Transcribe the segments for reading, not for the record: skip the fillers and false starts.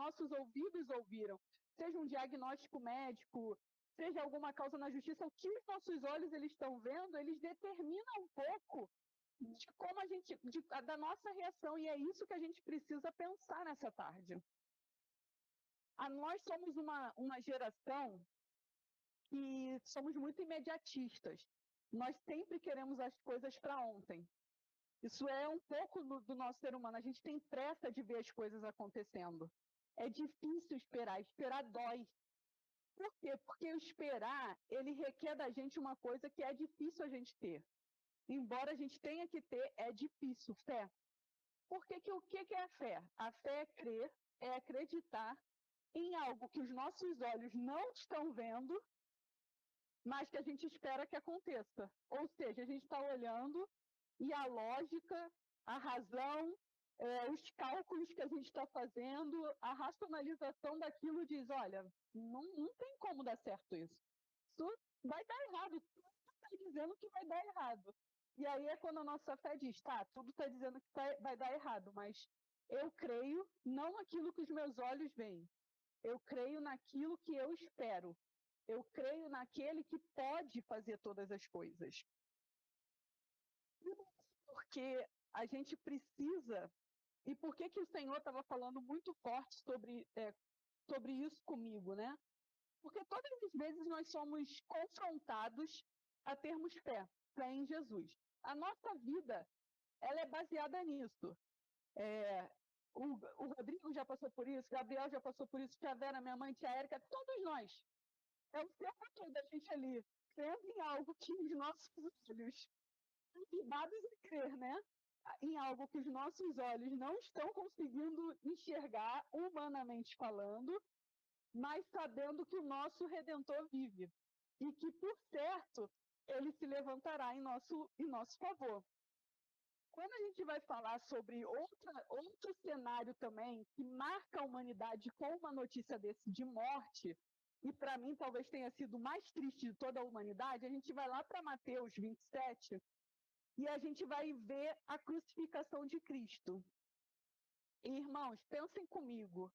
nossos ouvidos ouviram, seja um diagnóstico médico, seja alguma causa na justiça, o que os nossos olhos eles estão vendo, eles determinam um pouco de como da nossa reação, e é isso que a gente precisa pensar nessa tarde. Nós somos uma geração que somos muito imediatistas. Nós sempre queremos as coisas para ontem. Isso é um pouco do nosso ser humano. A gente tem pressa de ver as coisas acontecendo. É difícil esperar dói. Por quê? Porque o esperar, ele requer da gente uma coisa que é difícil a gente ter. Embora a gente tenha que ter, é difícil, fé. Porque o que é a fé? A fé é crer, é acreditar em algo que os nossos olhos não estão vendo, mas que a gente espera que aconteça. Ou seja, a gente está olhando e a lógica, a razão, os cálculos que a gente está fazendo, a racionalização daquilo diz, olha, não tem como dar certo isso. Isso vai dar errado, tudo está dizendo que vai dar errado. E aí é quando a nossa fé diz, tá, tudo está dizendo que vai dar errado, mas eu creio não naquilo que os meus olhos veem, eu creio naquilo que eu espero. Eu creio naquele que pode fazer todas as coisas. Porque a gente precisa... E por que o Senhor estava falando muito forte sobre isso comigo, né? Porque todas as vezes nós somos confrontados a termos fé em Jesus. A nossa vida, ela é baseada nisso. O Rodrigo já passou por isso, Gabriel já passou por isso, tia Vera, minha mãe, tia Érica, todos nós. É o tempo todo a gente ali, crendo em algo que os nossos olhos, convidados a crer, né? Em algo que os nossos olhos não estão conseguindo enxergar, humanamente falando, mas sabendo que o nosso Redentor vive. E que, por certo, ele se levantará em nosso favor. Quando a gente vai falar sobre outro cenário também, que marca a humanidade com uma notícia desse de morte, e para mim talvez tenha sido o mais triste de toda a humanidade, a gente vai lá para Mateus 27 e a gente vai ver a crucificação de Cristo. E, irmãos, pensem comigo,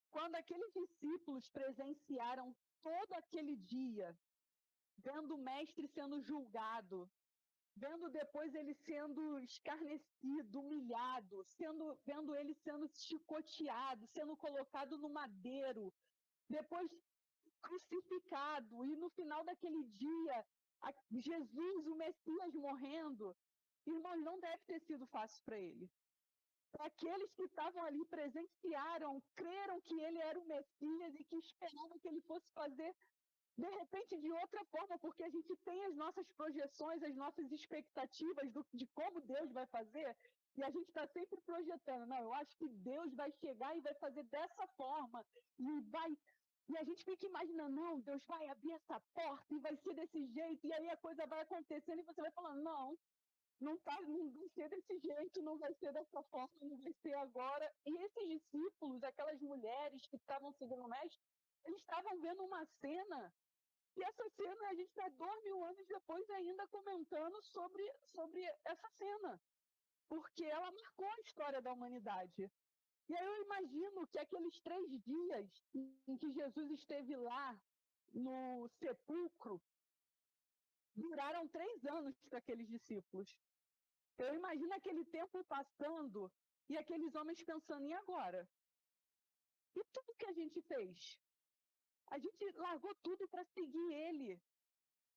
quando aqueles discípulos presenciaram todo aquele dia, vendo o mestre sendo julgado, vendo depois ele sendo escarnecido, humilhado, vendo ele sendo chicoteado, sendo colocado no madeiro, depois crucificado, e no final daquele dia, Jesus, o Messias, morrendo. Irmãos, não deve ter sido fácil para ele. Para aqueles que estavam ali, presenciaram, creram que ele era o Messias e que esperavam que ele fosse fazer de repente de outra forma, porque a gente tem as nossas projeções, as nossas expectativas de como Deus vai fazer, e a gente está sempre projetando, não, eu acho que Deus vai chegar e vai fazer dessa forma, e a gente fica imaginando, não, Deus vai abrir essa porta e vai ser desse jeito, e aí a coisa vai acontecendo e você vai falando, não vai ser desse jeito, não vai ser dessa forma, não vai ser agora. E esses discípulos, aquelas mulheres que estavam seguindo o mestre, eles estavam vendo uma cena. E essa cena, a gente está 2000 anos depois ainda comentando sobre essa cena, porque ela marcou a história da humanidade. E aí eu imagino que aqueles 3 dias em que Jesus esteve lá no sepulcro, duraram 3 anos para aqueles discípulos. Eu imagino aquele tempo passando e aqueles homens pensando, e agora? E tudo que a gente fez? A gente largou tudo para seguir ele.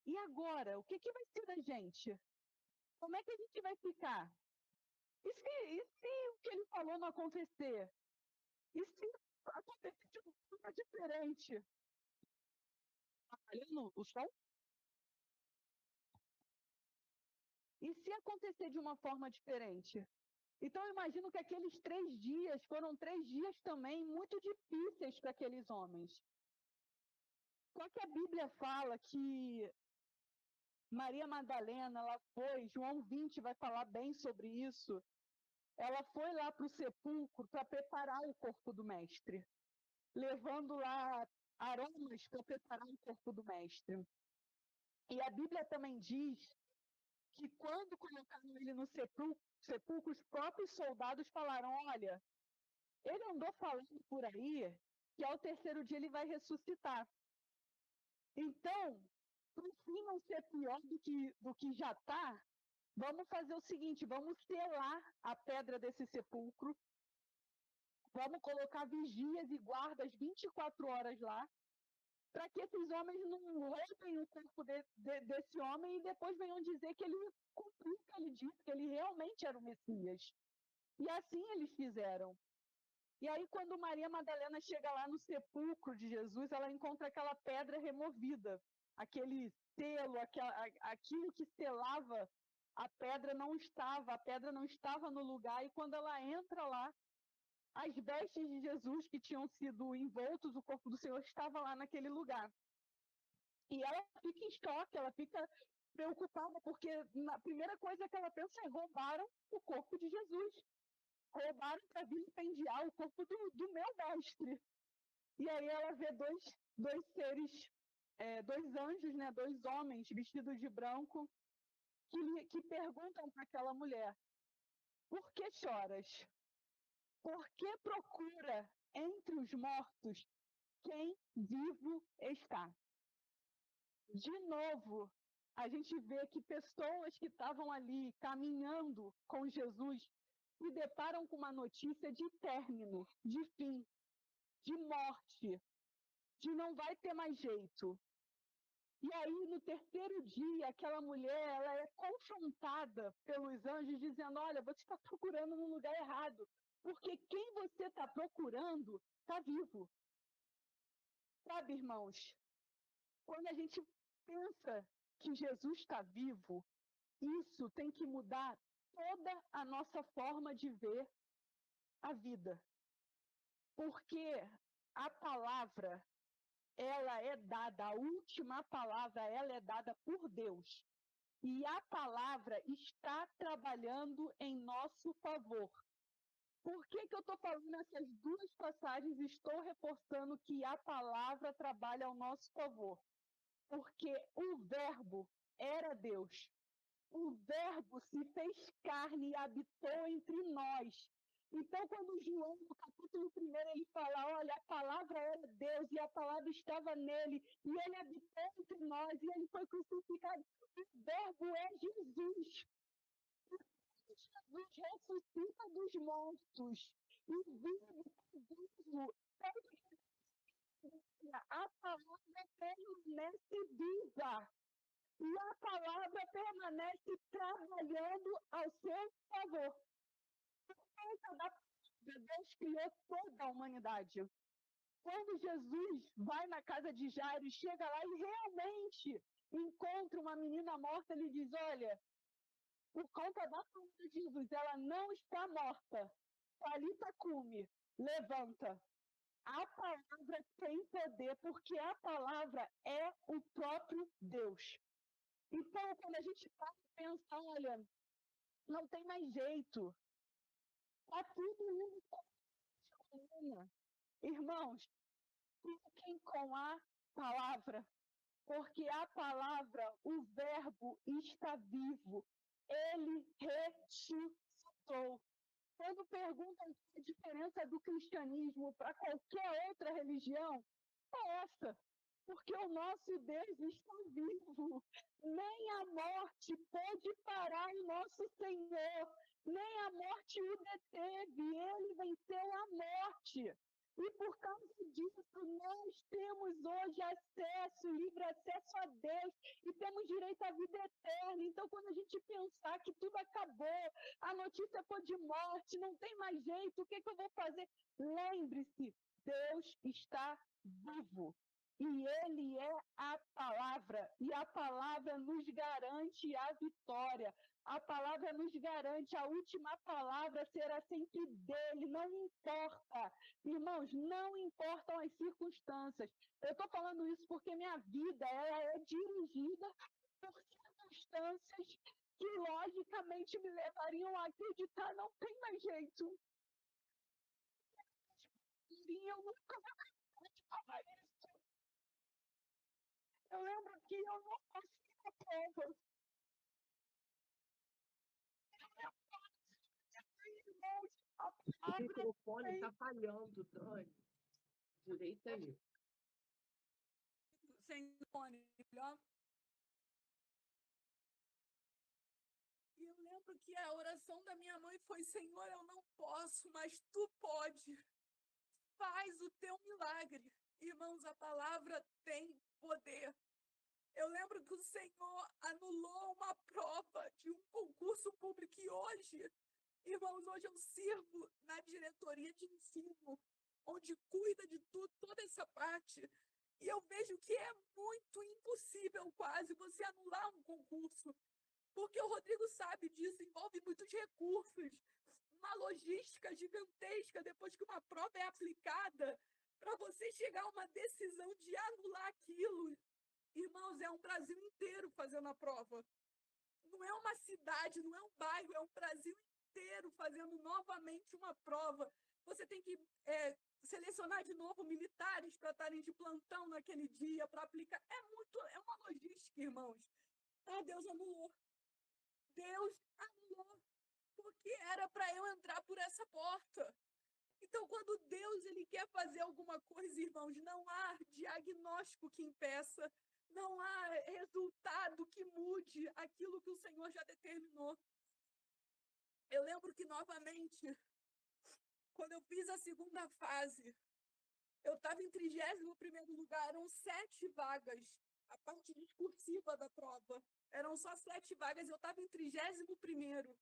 E agora? O que vai ser da gente? Como é que a gente vai ficar? E se o que ele falou não acontecer? E se acontecer de uma forma diferente? Olhando o sol? E se acontecer de uma forma diferente? Então, eu imagino que aqueles 3 dias foram 3 dias também muito difíceis para aqueles homens. Só que a Bíblia fala que Maria Madalena, ela foi, João 20 vai falar bem sobre isso, ela foi lá para o sepulcro para preparar o corpo do mestre, levando lá aromas para preparar o corpo do mestre. E a Bíblia também diz que quando colocaram ele no sepulcro, os próprios soldados falaram, olha, Ele andou falando por aí que ao terceiro dia ele vai ressuscitar. Então, para o fim não ser pior do que já está, vamos fazer o seguinte, vamos selar a pedra desse sepulcro, vamos colocar vigias e guardas 24 horas lá, para que esses homens não roubem o corpo desse homem e depois venham dizer que ele cumpriu o que ele disse, que ele realmente era o Messias. E assim eles fizeram. E aí, quando Maria Madalena chega lá no sepulcro de Jesus, ela encontra aquela pedra removida, aquele selo, aquilo que selava a pedra não estava no lugar, e quando ela entra lá, as vestes de Jesus que tinham sido envoltos, o corpo do Senhor estava lá naquele lugar. E ela fica em choque, ela fica preocupada, porque a primeira coisa que ela pensa é: roubaram o corpo de Jesus. Roubaram para vilipendiar o corpo do meu mestre. E aí ela vê dois seres, dois anjos, né, dois homens vestidos de branco, que perguntam para aquela mulher: por que choras? Por que procura entre os mortos quem vivo está? De novo, a gente vê que pessoas que estavam ali caminhando com Jesus se deparam com uma notícia de término, de fim, de morte, de não vai ter mais jeito. E aí, no terceiro dia, aquela mulher, ela é confrontada pelos anjos, dizendo: olha, você está procurando no lugar errado, porque quem você está procurando está vivo. Sabe, irmãos, quando a gente pensa que Jesus está vivo, isso tem que mudar toda a nossa forma de ver a vida. Porque a palavra, ela é dada, a última palavra, ela é dada por Deus. E a palavra está trabalhando em nosso favor. Por que eu estou falando essas duas passagens? Estou reforçando que a palavra trabalha ao nosso favor. Porque o Verbo era Deus. O Verbo se fez carne e habitou entre nós. Então, quando João, no capítulo 1, ele fala: olha, a palavra era Deus e a palavra estava nele, e ele habitou entre nós, e ele foi crucificado. O Verbo é Jesus. Jesus ressuscita dos mortos e vivo. A palavra permanece viva. E a palavra permanece trabalhando ao seu favor. Deus criou toda a humanidade. Quando Jesus vai na casa de Jairo e chega lá e realmente encontra uma menina morta, ele diz: olha, por conta da palavra de Jesus, ela não está morta. Talita cume, levanta. A palavra tem poder, porque a palavra é o próprio Deus. Então, quando a gente para pensar, olha, não tem mais jeito. Está tudo indo para. Irmãos, fiquem com a palavra, porque a palavra, o Verbo está vivo. Ele ressuscitou. Quando perguntam a diferença do cristianismo para qualquer outra religião, é essa. Porque o nosso Deus está vivo. Nem a morte pôde parar o nosso Senhor. Nem a morte o deteve. Ele venceu a morte. E por causa disso, nós temos hoje acesso, livre acesso a Deus, e temos direito à vida eterna. Então, quando a gente pensar que tudo acabou, a notícia foi de morte, não tem mais jeito, o que eu vou fazer? Lembre-se, Deus está vivo. E Ele é a palavra, e a palavra nos garante a vitória. A palavra nos garante, a última palavra será sempre dele, não importa. Irmãos, não importam as circunstâncias. Eu estou falando isso porque minha vida ela é dirigida por circunstâncias que logicamente me levariam a acreditar, não tem mais jeito. E eu nunca vou acreditar de falar isso. Eu lembro que eu não passei a prova. Irmãos, a O microfone está falhando, Dani. Direita aí. Senhor, melhor. E eu lembro que a oração da minha mãe foi: Senhor, eu não posso, mas tu pode. Faz o teu milagre. Irmãos, a palavra tem poder. Eu lembro que o Senhor anulou uma prova de um concurso público e hoje, irmãos, hoje eu sirvo na diretoria de ensino, onde cuida de tudo, toda essa parte. E eu vejo que é muito impossível quase você anular um concurso, porque o Rodrigo sabe disso, envolve muitos recursos, uma logística gigantesca depois que uma prova é aplicada, para você chegar a uma decisão de anular aquilo. Irmãos, é um Brasil inteiro fazendo a prova. Não é uma cidade, não é um bairro, é um Brasil inteiro fazendo novamente uma prova. Você tem que selecionar de novo militares para estarem de plantão naquele dia, para aplicar. É uma logística, irmãos. Ah, Deus anulou. Deus anulou. Porque era para eu entrar por essa porta. Então, quando Deus ele quer fazer alguma coisa, irmãos, não há diagnóstico que impeça, não há resultado que mude aquilo que o Senhor já determinou. Eu lembro que, novamente, quando eu fiz a segunda fase, eu estava em 31º lugar, eram 7 vagas, a parte discursiva da prova. Eram só 7 vagas, eu estava em 31º.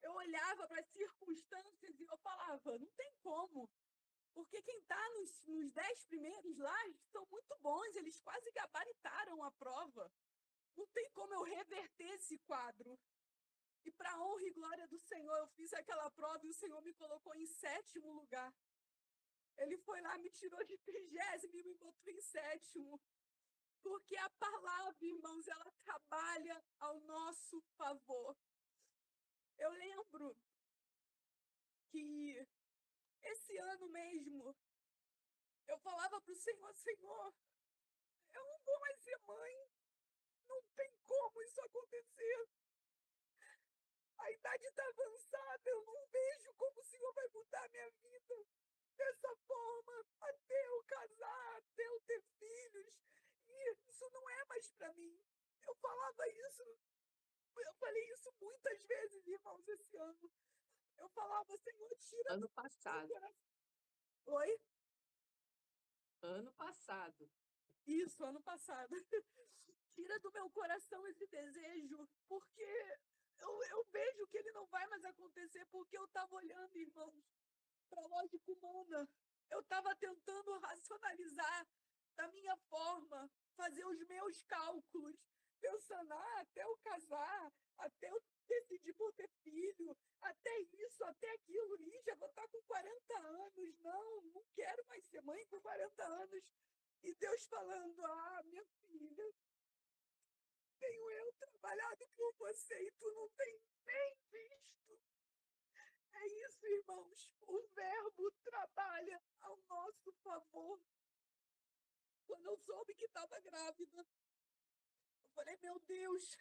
Eu olhava para as circunstâncias e eu falava, não tem como. Porque quem está nos 10 primeiros lá são muito bons, eles quase gabaritaram a prova. Não tem como eu reverter esse quadro. E para a honra e glória do Senhor, eu fiz aquela prova e o Senhor me colocou em 7º lugar. Ele foi lá, me tirou de 30º e me botou em 7º. Porque a palavra, irmãos, ela trabalha ao nosso favor. Eu lembro que esse ano mesmo, eu falava para o Senhor, Senhor, eu não vou mais ser mãe. Não tem como isso acontecer. A idade está avançada, eu não vejo como o Senhor vai mudar a minha vida dessa forma, até eu casar, até eu ter filhos. E isso não é mais para mim. Eu falava isso, eu falei isso muitas vezes, irmãos, esse ano. Eu falava, Senhor, tira Ano do passado. meu coração. Oi? Ano passado. Isso, ano passado. Tira do meu coração esse desejo, porque eu vejo que ele não vai mais acontecer, porque eu estava olhando, irmãos, para a lógica humana. Eu estava tentando racionalizar da minha forma, fazer os meus cálculos, pensando, até eu casar, até eu decidir por ter filho, até isso, até aquilo, e já vou estar com 40 anos, não quero mais ser mãe com 40 anos. E Deus falando, minha filha, tenho eu trabalhado por você e tu não tem nem visto. É isso, irmãos. O verbo trabalha ao nosso favor. Quando eu soube que estava grávida, eu falei, meu Deus,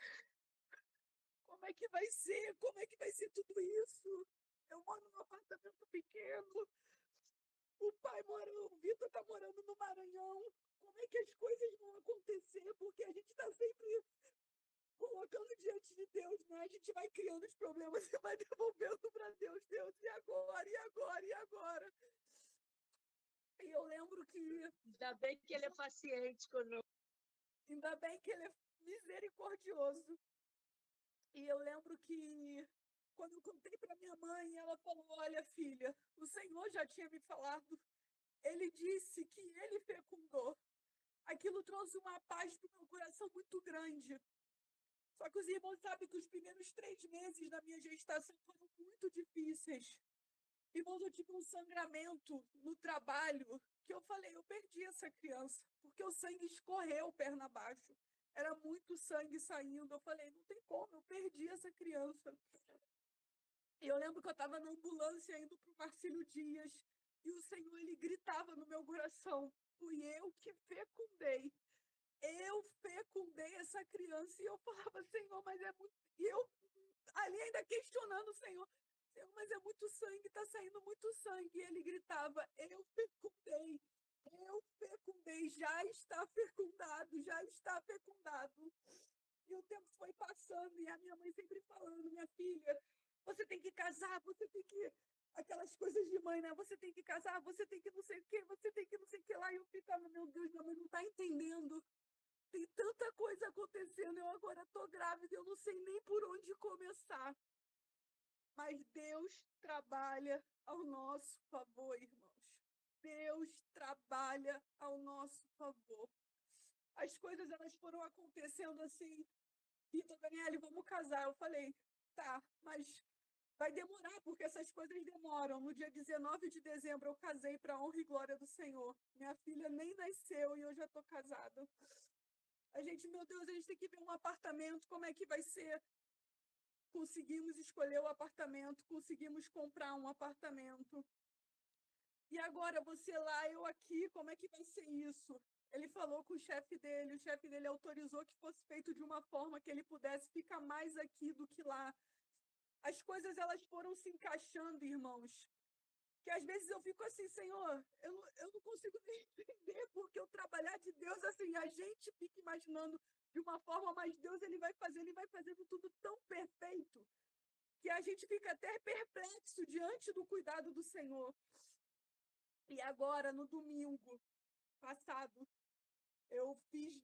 como é que vai ser? Como é que vai ser tudo isso? Eu moro num apartamento pequeno. O Vitor está morando no Maranhão. Como é que as coisas vão acontecer? Porque a gente está sempre colocando diante de Deus, né? A gente vai criando os problemas e vai devolvendo para Deus. Deus, e agora, e agora, e agora? E eu lembro que... Ainda bem que ele é paciente conosco. Ainda bem que ele é misericordioso. E eu lembro que, quando eu contei para minha mãe, ela falou, olha, filha, o Senhor já tinha me falado. Ele disse que ele fecundou. Aquilo trouxe uma paz para o meu coração muito grande. Só que os irmãos sabem que os primeiros 3 meses da minha gestação foram muito difíceis. Irmãos, eu tive um sangramento no trabalho que eu falei, eu perdi essa criança, porque o sangue escorreu perna abaixo. Era muito sangue saindo. Eu falei, não tem como, eu perdi essa criança. E eu lembro que eu estava na ambulância indo para o Marcílio Dias e o Senhor, ele gritava no meu coração, fui eu que fecundei. Eu fecundei essa criança. E eu falava, Senhor, mas é muito... E eu ali ainda questionando o Senhor, Senhor, mas é muito sangue, está saindo muito sangue. E ele gritava, eu fecundei, já está fecundado, já está fecundado. E o tempo foi passando, e a minha mãe sempre falando, minha filha, você tem que casar, você tem que... Aquelas coisas de mãe, né? Você tem que casar, você tem que não sei o quê, você tem que não sei o que lá. E eu ficava, meu Deus, minha mãe não está entendendo. Tem tanta coisa acontecendo, eu agora estou grávida, eu não sei nem por onde começar. Mas Deus trabalha ao nosso favor, irmãos. Deus trabalha ao nosso favor. As coisas, elas foram acontecendo assim. Vitor, Daniele, vamos casar. Eu falei, tá, mas vai demorar, porque essas coisas demoram. No dia 19 de dezembro, eu casei para a honra e glória do Senhor. Minha filha nem nasceu e eu já estou casada. A gente, meu Deus, a gente tem que ver um apartamento, como é que vai ser? Conseguimos escolher o apartamento, conseguimos comprar um apartamento. E agora, você lá, eu aqui, como é que vai ser isso? Ele falou com o chefe dele autorizou que fosse feito de uma forma que ele pudesse ficar mais aqui do que lá. As coisas, elas foram se encaixando, irmãos, que às vezes eu fico assim, Senhor, eu não consigo nem entender, porque o trabalhar de Deus, assim, a gente fica imaginando de uma forma, mas Deus, ele vai fazendo tudo tão perfeito, que a gente fica até perplexo diante do cuidado do Senhor. E agora, no domingo passado, eu fiz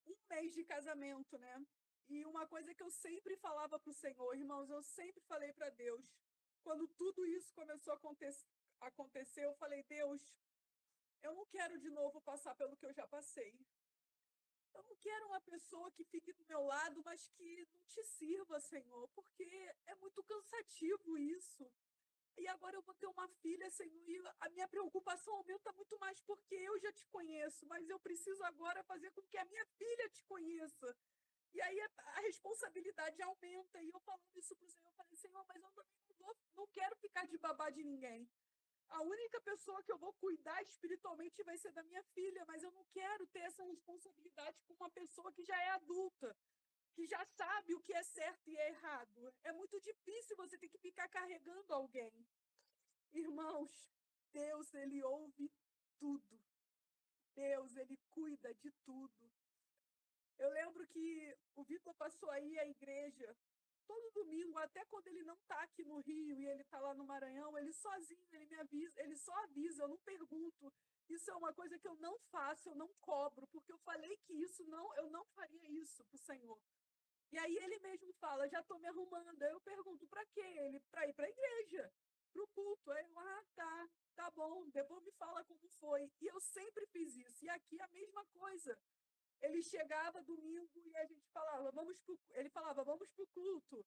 um mês de casamento, né? E uma coisa que eu sempre falava para o Senhor, irmãos, eu sempre falei para Deus, quando tudo isso começou a acontecer, eu falei, Deus, eu não quero de novo passar pelo que eu já passei. Eu não quero uma pessoa que fique do meu lado, mas que não te sirva, Senhor, porque é muito cansativo isso. E agora eu vou ter uma filha, Senhor, e a minha preocupação aumenta muito mais porque eu já te conheço, mas eu preciso agora fazer com que a minha filha te conheça. E aí a responsabilidade aumenta. E eu falando isso para o Senhor, eu falei, Senhor, mas eu também não quero ficar de babá de ninguém. A única pessoa que eu vou cuidar espiritualmente vai ser da minha filha, mas eu não quero ter essa responsabilidade com uma pessoa que já é adulta, que já sabe o que é certo e é errado. É muito difícil você ter que ficar carregando alguém. Irmãos, Deus, ele ouve tudo. Deus, ele cuida de tudo. Eu lembro que o Vitor passou aí à igreja todo domingo, até quando ele não está aqui no Rio e ele está lá no Maranhão, ele sozinho, ele me avisa, ele só avisa, eu não pergunto. Isso é uma coisa que eu não faço, eu não cobro, porque eu falei que eu não faria isso para o Senhor. E aí ele mesmo fala, já estou me arrumando. Aí eu pergunto, para quê? Ele, para ir para a igreja, para o culto. Aí eu, tá bom, depois me fala como foi. E eu sempre fiz isso. E aqui a mesma coisa. Ele chegava domingo e a gente falava, ele falava, vamos para o culto.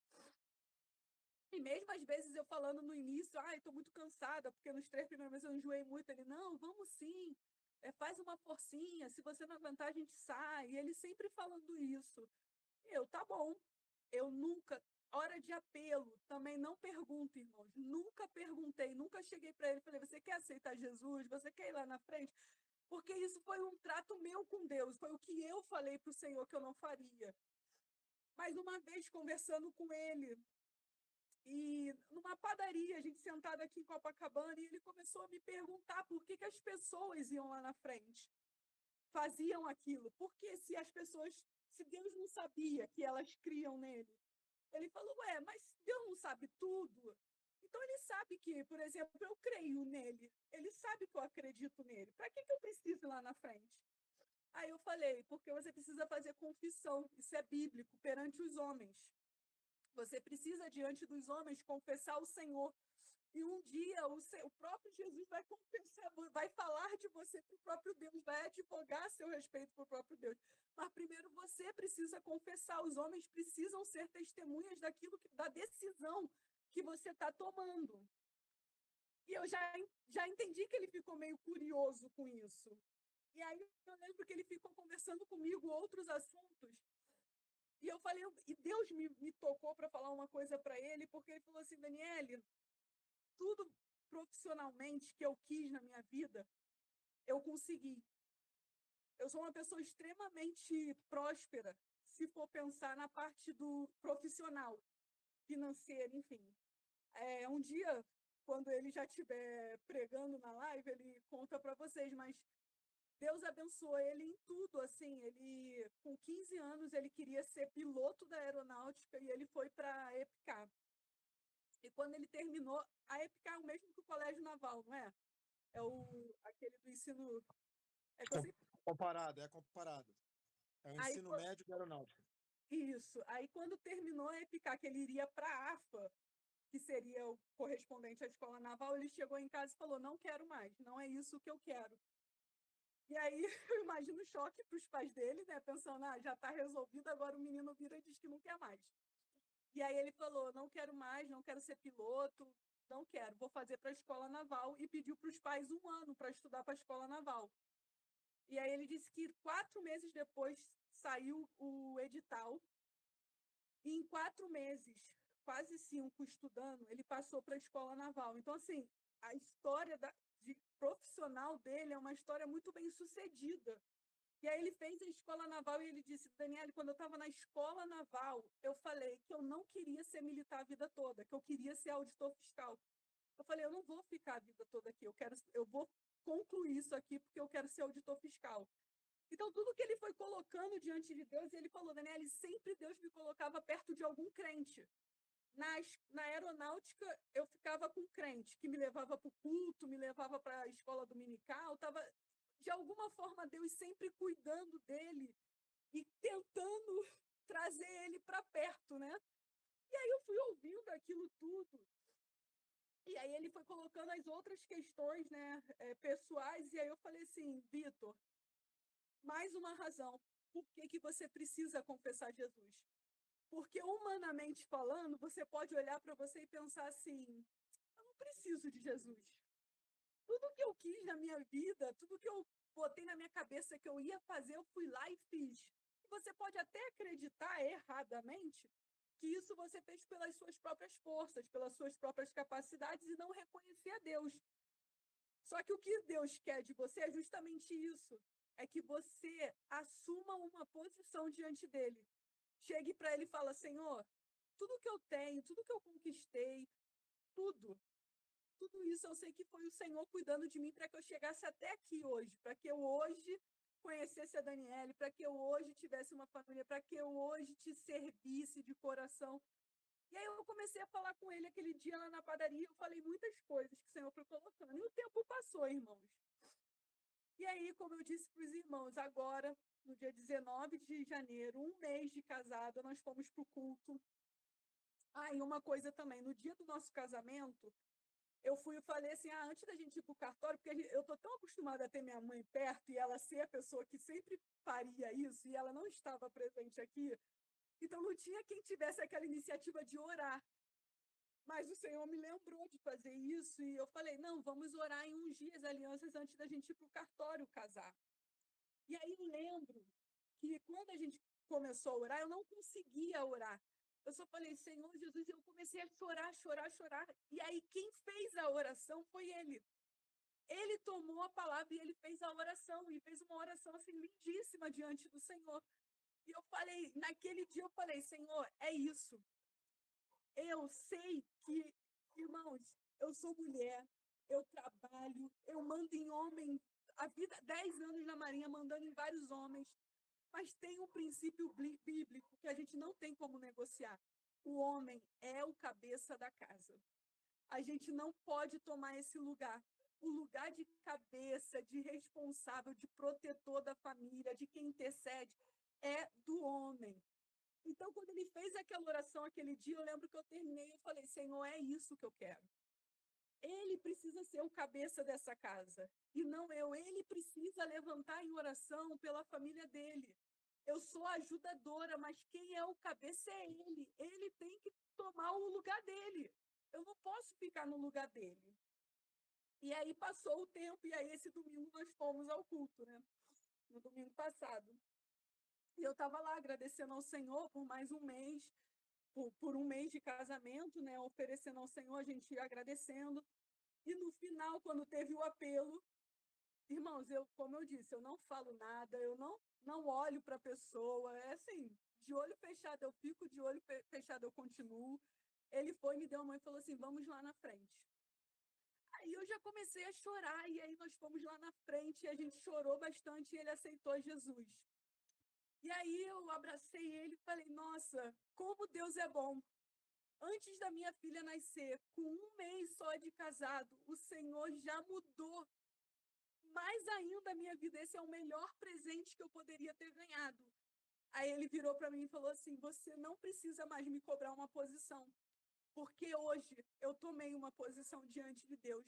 E mesmo às vezes eu falando no início, estou muito cansada, porque nos 3 primeiros meses eu enjoei muito. Ele, não, vamos sim, faz uma forcinha, se você não aguentar a gente sai. E ele sempre falando isso. Eu, tá bom. Eu nunca, hora de apelo, também não pergunto, irmãos. Nunca perguntei, nunca cheguei para ele e falei, você quer aceitar Jesus? Você quer ir lá na frente? Porque isso foi um trato meu com Deus, foi o que eu falei para o Senhor que eu não faria. Mas uma vez conversando com ele, e numa padaria, a gente sentada aqui em Copacabana, e ele começou a me perguntar por que as pessoas iam lá na frente, faziam aquilo. Porque se Deus não sabia que elas criam nele, ele falou, mas Deus não sabe tudo? Então ele sabe que, por exemplo, eu creio nele, ele sabe que eu acredito nele. Para que eu preciso ir lá na frente? Aí eu falei, porque você precisa fazer confissão, isso é bíblico, perante os homens. Você precisa, diante dos homens, confessar o Senhor. E um dia o próprio Jesus vai confessar, vai falar de você para o próprio Deus, vai advogar a seu respeito para o próprio Deus. Mas primeiro você precisa confessar, os homens precisam ser testemunhas da decisão que você está tomando. E eu já entendi que ele ficou meio curioso com isso. E aí eu lembro que ele ficou conversando comigo outros assuntos. E eu falei, e Deus me tocou para falar uma coisa para ele, porque ele falou assim, Daniele, tudo profissionalmente que eu quis na minha vida, eu consegui. Eu sou uma pessoa extremamente próspera, se for pensar na parte do profissional, financeiro, enfim. Um dia, quando ele já estiver pregando na live, ele conta para vocês, mas Deus abençoou ele em tudo, assim, ele, com 15 anos, ele queria ser piloto da aeronáutica e ele foi para a EPCAR. E quando ele terminou, a EPCAR é o mesmo que o Colégio Naval, não é? É aquele do ensino... É que eu sempre... Comparado. É o Aí, ensino médio de aeronáutica. Isso. Aí, quando terminou a EPCAR, que ele iria para a AFA, que seria o correspondente à escola naval, ele chegou em casa e falou, não quero mais, não é isso que eu quero. E aí, eu imagino o choque para os pais dele, né? Pensando, já está resolvido, agora o menino vira e diz que não quer mais. E aí ele falou, não quero mais, não quero ser piloto, não quero, vou fazer para a escola naval, e pediu para os pais 1 ano para estudar para a escola naval. E aí ele disse que 4 meses depois saiu o edital, e em 4 meses, quase 5 estudando, ele passou para a escola naval. Então, assim, a história de profissional dele é uma história muito bem sucedida. E aí ele fez a escola naval e ele disse, Daniele, quando eu estava na escola naval, eu falei que eu não queria ser militar a vida toda, que eu queria ser auditor fiscal. Eu falei, eu não vou ficar a vida toda aqui, eu vou concluir isso aqui porque eu quero ser auditor fiscal. Então, tudo que ele foi colocando diante de Deus, ele falou, Daniele, sempre Deus me colocava perto de algum crente. Na aeronáutica, eu ficava com crente, que me levava para o culto, me levava para a escola dominical, estava, de alguma forma, Deus sempre cuidando dele e tentando trazer ele para perto, né? E aí eu fui ouvindo aquilo tudo, e aí ele foi colocando as outras questões, né, pessoais, e aí eu falei assim, Vitor, mais uma razão por que você precisa confessar Jesus. Porque, humanamente falando, você pode olhar para você e pensar assim, eu não preciso de Jesus. Tudo que eu quis na minha vida, tudo que eu botei na minha cabeça que eu ia fazer, eu fui lá e fiz. E você pode até acreditar erradamente que isso você fez pelas suas próprias forças, pelas suas próprias capacidades e não reconhecer a Deus. Só que o que Deus quer de você é justamente isso, é que você assuma uma posição diante dele. Chegue para ele e fala, Senhor, tudo que eu tenho, tudo que eu conquistei, tudo isso eu sei que foi o Senhor cuidando de mim para que eu chegasse até aqui hoje, para que eu hoje conhecesse a Daniele, para que eu hoje tivesse uma família, para que eu hoje te servisse de coração. E aí eu comecei a falar com ele aquele dia lá na padaria, eu falei muitas coisas que o Senhor foi colocando. E o tempo passou, irmãos. E aí, como eu disse para os irmãos, agora, no dia 19 de janeiro, 1 mês de casada, nós fomos para o culto. E uma coisa também, no dia do nosso casamento, eu fui e falei assim, antes da gente ir para o cartório, porque eu estou tão acostumada a ter minha mãe perto e ela ser a pessoa que sempre faria isso, e ela não estava presente aqui, então não tinha quem tivesse aquela iniciativa de orar. Mas o Senhor me lembrou de fazer isso, e eu falei, não, vamos orar em ungir as alianças antes da gente ir para o cartório casar. E aí eu lembro que quando a gente começou a orar, eu não conseguia orar. Eu só falei, Senhor Jesus, e eu comecei a chorar, chorar, chorar. E aí quem fez a oração foi ele. Ele tomou a palavra e ele fez a oração, e fez uma oração assim lindíssima diante do Senhor. E eu falei, naquele dia eu falei, Senhor, é isso. Eu sei que, irmãos, eu sou mulher, eu trabalho, eu mando em homem, a vida, 10 anos na Marinha, mandando em vários homens, mas tem um princípio bíblico que a gente não tem como negociar. O homem é o cabeça da casa. A gente não pode tomar esse lugar. O lugar de cabeça, de responsável, de protetor da família, de quem intercede, é do homem. Então, quando ele fez aquela oração aquele dia, eu lembro que eu terminei e falei, Senhor, é isso que eu quero. Ele precisa ser o cabeça dessa casa, e não eu. Ele precisa levantar em oração pela família dele. Eu sou a ajudadora, mas quem é o cabeça é ele. Ele tem que tomar o lugar dele. Eu não posso ficar no lugar dele. E aí passou o tempo, e aí esse domingo nós fomos ao culto, né? No domingo passado. E eu estava lá agradecendo ao Senhor por mais um mês, por 1 mês de casamento, né? Oferecendo ao Senhor, a gente ia agradecendo. E no final, quando teve o apelo, irmãos, como eu disse, eu não falo nada, eu não olho para a pessoa, é assim, de olho fechado eu fico, de olho fechado eu continuo. Ele foi, me deu a mão e falou assim, vamos lá na frente. Aí eu já comecei a chorar, e aí nós fomos lá na frente, e a gente chorou bastante, e ele aceitou Jesus. E aí eu abracei ele e falei, nossa, como Deus é bom. Antes da minha filha nascer, com 1 mês só de casado, o Senhor já mudou mais ainda a minha vida. Esse é o melhor presente que eu poderia ter ganhado. Aí ele virou para mim e falou assim, você não precisa mais me cobrar uma posição, porque hoje eu tomei uma posição diante de Deus.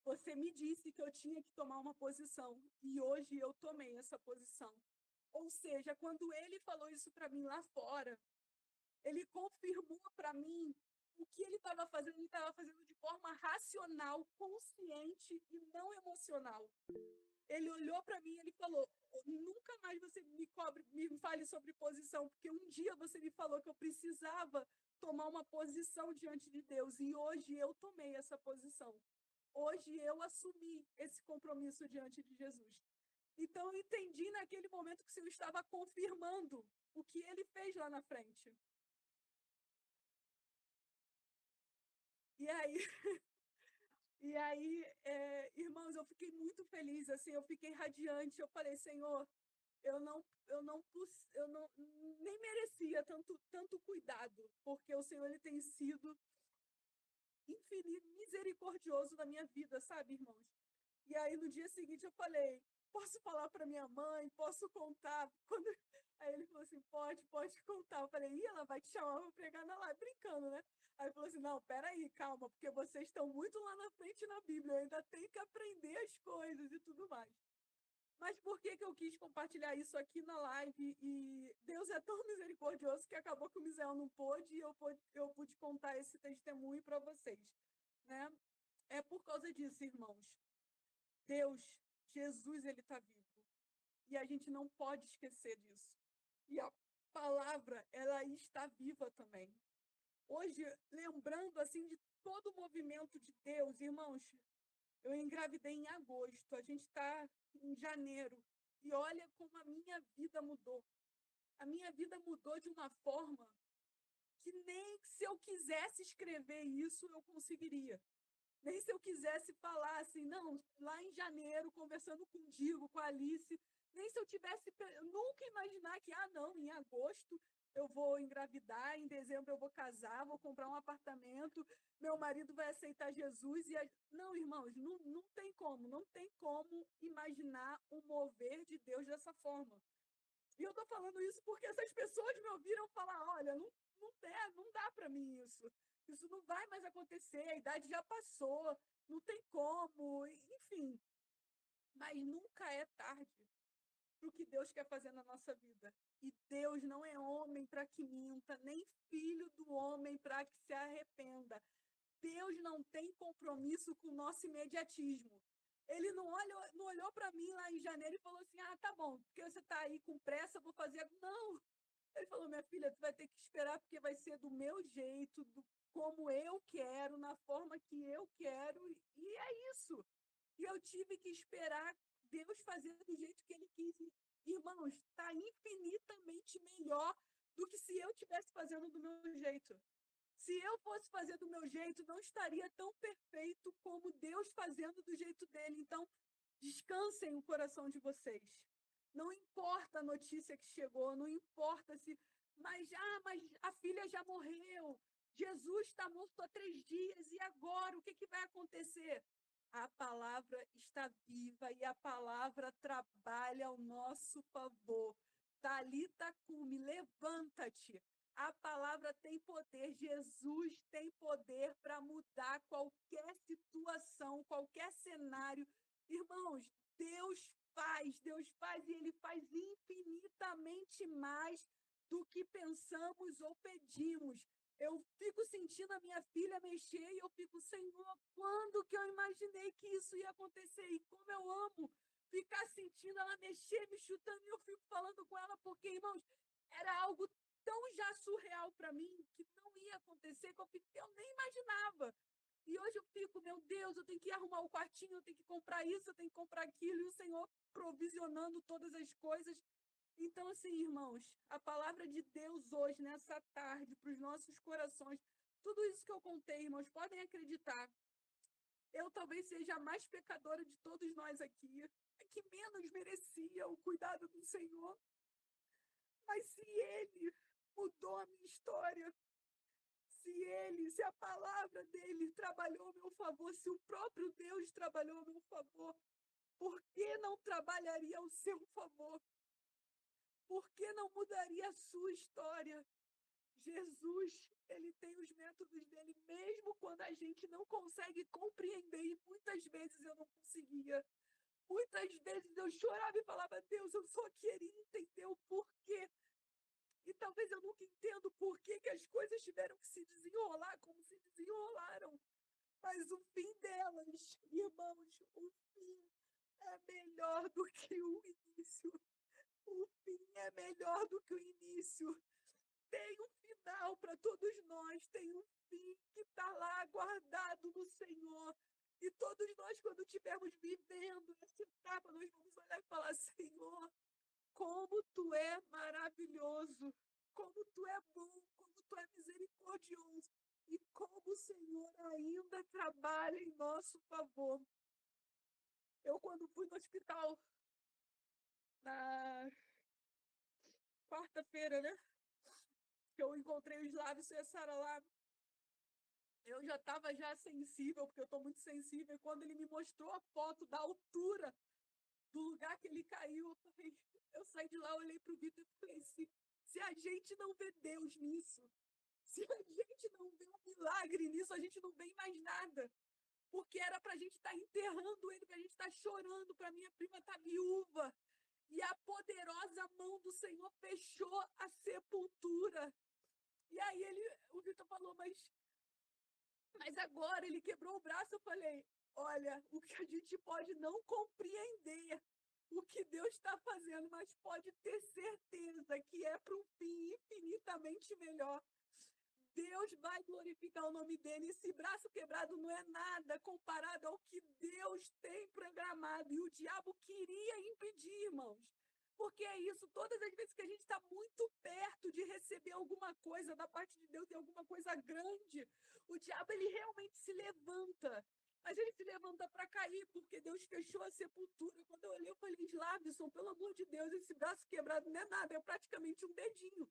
Você me disse que eu tinha que tomar uma posição, e hoje eu tomei essa posição. Ou seja, quando ele falou isso para mim lá fora, ele confirmou para mim o que ele estava fazendo de forma racional, consciente e não emocional. Ele olhou para mim e ele falou, nunca mais você me fale sobre posição, porque um dia você me falou que eu precisava tomar uma posição diante de Deus, e hoje eu tomei essa posição. Hoje eu assumi esse compromisso diante de Jesus. Então eu entendi naquele momento que o Senhor estava confirmando o que ele fez lá na frente. E aí, irmãos, eu fiquei muito feliz, assim, eu fiquei radiante. Eu falei, Senhor, eu não nem merecia tanto cuidado, porque o Senhor ele tem sido infinito, misericordioso na minha vida, sabe, irmãos? E aí no dia seguinte eu falei, posso falar para minha mãe, posso contar? Aí ele falou assim, pode contar. Eu falei, ela vai te chamar para pregar na live, brincando, né? Aí ele falou assim, não, peraí, calma, porque vocês estão muito lá na frente na Bíblia, eu ainda tenho que aprender as coisas e tudo mais. Mas por que eu quis compartilhar isso aqui na live? E Deus é tão misericordioso que acabou que o Misael não pôde, e eu pude contar esse testemunho para vocês, né? É por causa disso, irmãos. Deus, Jesus, ele está vivo. E a gente não pode esquecer disso. E a palavra, ela está viva também. Hoje, lembrando assim de todo o movimento de Deus, irmãos, eu engravidei em agosto, a gente está em janeiro, e olha como a minha vida mudou. A minha vida mudou de uma forma que nem se eu quisesse escrever isso, eu conseguiria. Nem se eu quisesse falar assim, não, lá em janeiro, conversando contigo, com a Alice, nem se eu tivesse, eu nunca imaginar que, não, em agosto eu vou engravidar, em dezembro eu vou casar, vou comprar um apartamento, meu marido vai aceitar Jesus. Não, irmãos, não tem como imaginar o mover de Deus dessa forma. E eu estou falando isso porque essas pessoas me ouviram falar, olha, não dá para mim isso. Isso não vai mais acontecer, a idade já passou, não tem como, enfim. Mas nunca é tarde para o que Deus quer fazer na nossa vida. E Deus não é homem para que minta, nem filho do homem para que se arrependa. Deus não tem compromisso com o nosso imediatismo. Ele não olhou para mim lá em janeiro e falou assim, tá bom, porque você está aí com pressa, eu vou fazer. Não, ele falou, minha filha, tu vai ter que esperar, porque vai ser do meu jeito, como eu quero, na forma que eu quero, e é isso. E eu tive que esperar Deus fazer do jeito que ele quis. Irmãos, está infinitamente melhor do que se eu estivesse fazendo do meu jeito. Se eu fosse fazer do meu jeito, não estaria tão perfeito como Deus fazendo do jeito dele. Então, descansem o coração de vocês. Não importa a notícia que chegou, não importa se... mas a filha já morreu. Jesus está morto há 3 dias, e agora? O que vai acontecer? A palavra está viva e a palavra trabalha ao nosso favor. Talita cumi, levanta-te. A palavra tem poder, Jesus tem poder para mudar qualquer situação, qualquer cenário. Irmãos, Deus faz, e Ele faz infinitamente mais do que pensamos ou pedimos. Eu fico sentindo a minha filha mexer e eu fico, Senhor, quando que eu imaginei que isso ia acontecer? E como eu amo ficar sentindo ela mexer, me chutando, e eu fico falando com ela, porque, irmãos, era algo tão já surreal para mim que não ia acontecer, que eu nem imaginava. E hoje eu fico, meu Deus, eu tenho que arrumar o quartinho, eu tenho que comprar isso, eu tenho que comprar aquilo, e o Senhor provisionando todas as coisas. Então, assim, irmãos, a palavra de Deus hoje, nessa tarde, para os nossos corações, tudo isso que eu contei, irmãos, podem acreditar. Eu talvez seja a mais pecadora de todos nós aqui, a que menos merecia o cuidado do Senhor. Mas se Ele mudou a minha história, se a palavra dele trabalhou ao meu favor, se o próprio Deus trabalhou ao meu favor, por que não trabalharia ao seu favor? Por que não mudaria a sua história? Jesus, ele tem os métodos dele, mesmo quando a gente não consegue compreender, e muitas vezes eu não conseguia. Muitas vezes eu chorava e falava, Deus, eu só queria entender o porquê. E talvez eu nunca entenda o porquê que as coisas tiveram que se desenrolar como se desenrolaram. Mas o fim delas, irmãos, o fim é melhor do que o início. O fim é melhor do que o início. Tem um final para todos nós, tem um fim que está lá guardado no Senhor. E todos nós, quando estivermos vivendo essa etapa, nós vamos olhar e falar, Senhor, como Tu é maravilhoso, como Tu é bom, como Tu é misericordioso, e como o Senhor ainda trabalha em nosso favor. Eu, quando fui no hospital, na quarta-feira, né? Que eu encontrei os lábios e a Sara lá, eu já estava sensível, porque eu estou muito sensível, e quando ele me mostrou a foto da altura do lugar que ele caiu, eu saí de lá, olhei para o Vitor e falei, se a gente não vê Deus nisso, se a gente não vê um milagre nisso, a gente não vê mais nada. Porque era para a gente estar enterrando ele, para a gente estar chorando, para minha prima estar viúva. E a poderosa mão do Senhor fechou a sepultura. E aí o Vitor falou, mas agora ele quebrou o braço. Eu falei, olha, o que a gente pode não compreender o que Deus está fazendo, mas pode ter certeza que é para um fim infinitamente melhor. Deus vai glorificar o nome dele. Esse braço quebrado não é nada comparado ao que Deus tem programado. E o diabo queria impedir, irmãos. Porque é isso, todas as vezes que a gente está muito perto de receber alguma coisa da parte de Deus, e alguma coisa grande, o diabo ele realmente se levanta. Mas ele se levanta para cair, porque Deus fechou a sepultura. Quando eu olhei, eu falei, Slavson, pelo amor de Deus, esse braço quebrado não é nada, é praticamente um dedinho.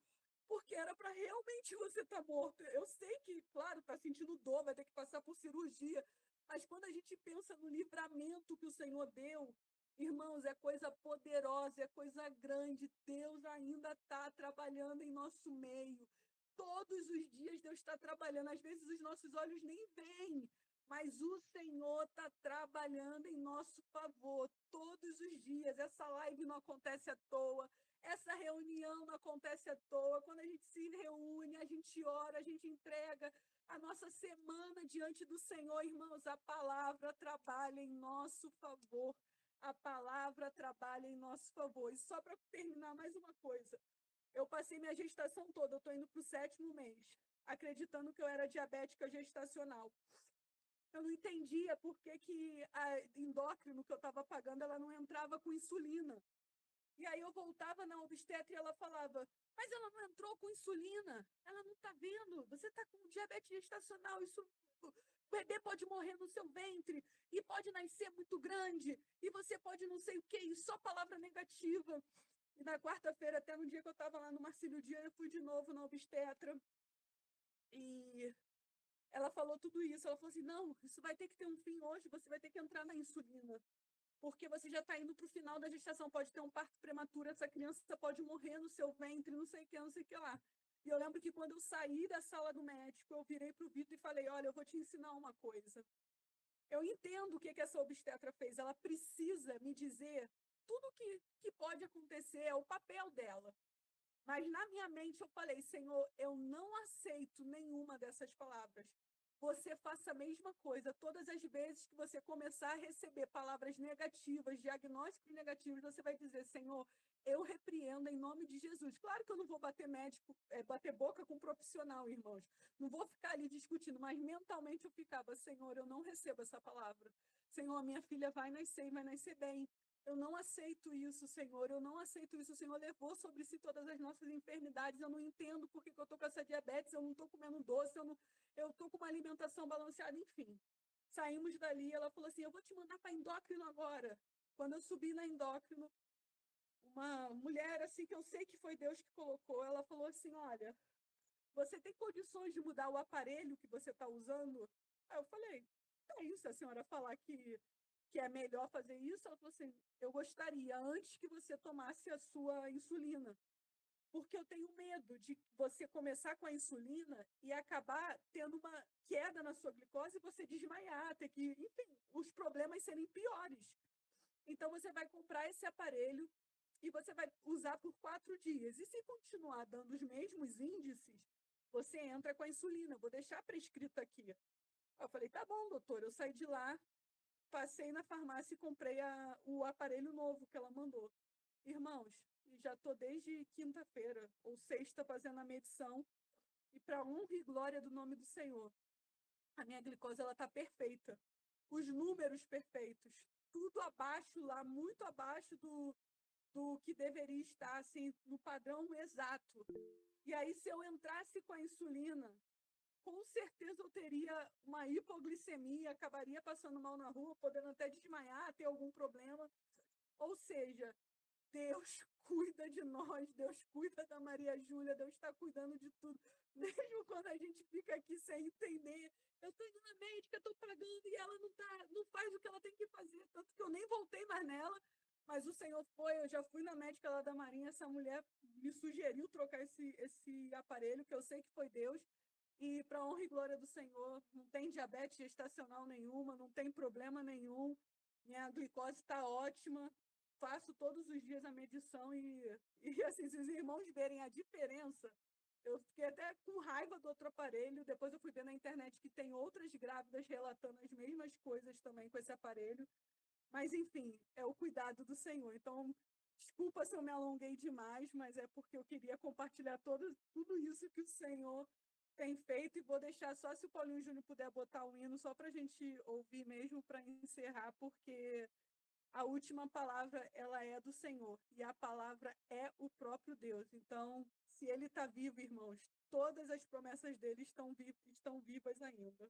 Porque era para realmente você estar morto. Eu sei que, claro, está sentindo dor, vai ter que passar por cirurgia. Mas quando a gente pensa no livramento que o Senhor deu, irmãos, é coisa poderosa, é coisa grande. Deus ainda está trabalhando em nosso meio. Todos os dias Deus está trabalhando. Às vezes os nossos olhos nem veem, mas o Senhor está trabalhando em nosso favor todos os dias. Essa live não acontece à toa. Essa reunião não acontece à toa. Quando a gente se reúne, a gente ora, a gente entrega a nossa semana diante do Senhor, irmãos. A palavra trabalha em nosso favor. A palavra trabalha em nosso favor. E só para terminar mais uma coisa. Eu passei minha gestação toda, eu estou indo para o 7º mês, acreditando que eu era diabética gestacional. Eu não entendia por que a endócrino que eu estava pagando, ela não entrava com insulina. E aí eu voltava na obstetra e ela falava, mas ela não entrou com insulina, ela não está vendo, você está com diabetes gestacional, o bebê pode morrer no seu ventre, e pode nascer muito grande, e você pode não sei o quê, e só palavra negativa. E na quarta-feira, até no dia que eu estava lá no Marcílio Dias, eu fui de novo na obstetra, e ela falou tudo isso, ela falou assim, não, isso vai ter que ter um fim hoje, você vai ter que entrar na insulina. Porque você já está indo para o final da gestação, pode ter um parto prematuro, essa criança pode morrer no seu ventre, não sei o que lá. E eu lembro que quando eu saí da sala do médico, eu virei para o Vitor e falei, olha, eu vou te ensinar uma coisa. Eu entendo o que essa obstetra fez, ela precisa me dizer tudo que pode acontecer, é o papel dela. Mas na minha mente eu falei, Senhor, eu não aceito nenhuma dessas palavras. Você faça a mesma coisa. Todas as vezes que você começar a receber palavras negativas, diagnósticos negativos, você vai dizer, Senhor, eu repreendo em nome de Jesus. Claro que eu não vou bater boca com um profissional, irmãos. Não vou ficar ali discutindo, mas mentalmente eu ficava, Senhor, eu não recebo essa palavra. Senhor, minha filha vai nascer e vai nascer bem. Eu não aceito isso, Senhor. Eu não aceito isso. O Senhor levou sobre si todas as nossas enfermidades. Eu não entendo por que que eu tô com essa diabetes. Eu não tô comendo doce. Eu tô com uma alimentação balanceada. Enfim, saímos dali. Ela falou assim: eu vou te mandar para endócrino agora. Quando eu subi na endócrino, uma mulher assim que eu sei que foi Deus que colocou, ela falou assim: olha, você tem condições de mudar o aparelho que você está usando? Aí eu falei: tem, se a senhora falar que é melhor fazer isso. Ela falou assim: eu gostaria, antes que você tomasse a sua insulina, porque eu tenho medo de você começar com a insulina e acabar tendo uma queda na sua glicose e você desmaiar, ter que, enfim, os problemas serem piores. Então, você vai comprar esse aparelho e você vai usar por 4 dias. E se continuar dando os mesmos índices, você entra com a insulina. Vou deixar prescrito aqui. Eu falei: tá bom, doutor. Eu saí de lá, passei na farmácia e comprei o aparelho novo que ela mandou. Irmãos, já estou desde quinta-feira ou sexta fazendo a medição e, para honra e glória do nome do Senhor, a minha glicose está perfeita. Os números perfeitos. Tudo abaixo lá, muito abaixo do que deveria estar, assim, no padrão exato. E aí, se eu entrasse com a insulina, com certeza eu teria uma hipoglicemia, acabaria passando mal na rua, podendo até desmaiar, ter algum problema. Ou seja, Deus cuida de nós, Deus cuida da Maria Júlia, Deus está cuidando de tudo. Mesmo quando a gente fica aqui sem entender, eu estou indo na médica, estou pagando e ela não faz o que ela tem que fazer, tanto que eu nem voltei mais nela, mas o Senhor foi, eu já fui na médica lá da Marinha, essa mulher me sugeriu trocar esse aparelho, que eu sei que foi Deus, e para honra e glória do Senhor, não tem diabetes gestacional nenhuma, não tem problema nenhum, minha glicose está ótima, faço todos os dias a medição e assim, se os irmãos verem a diferença, eu fiquei até com raiva do outro aparelho, depois eu fui ver na internet que tem outras grávidas relatando as mesmas coisas também com esse aparelho, mas enfim, é o cuidado do Senhor. Então, desculpa se eu me alonguei demais, mas é porque eu queria compartilhar tudo isso que o Senhor tem feito, e vou deixar só se o Paulinho Júnior puder botar o hino, só para a gente ouvir mesmo, para encerrar, porque a última palavra ela é do Senhor, e a palavra é o próprio Deus. Então, se ele está vivo, irmãos, todas as promessas dele estão vivas ainda.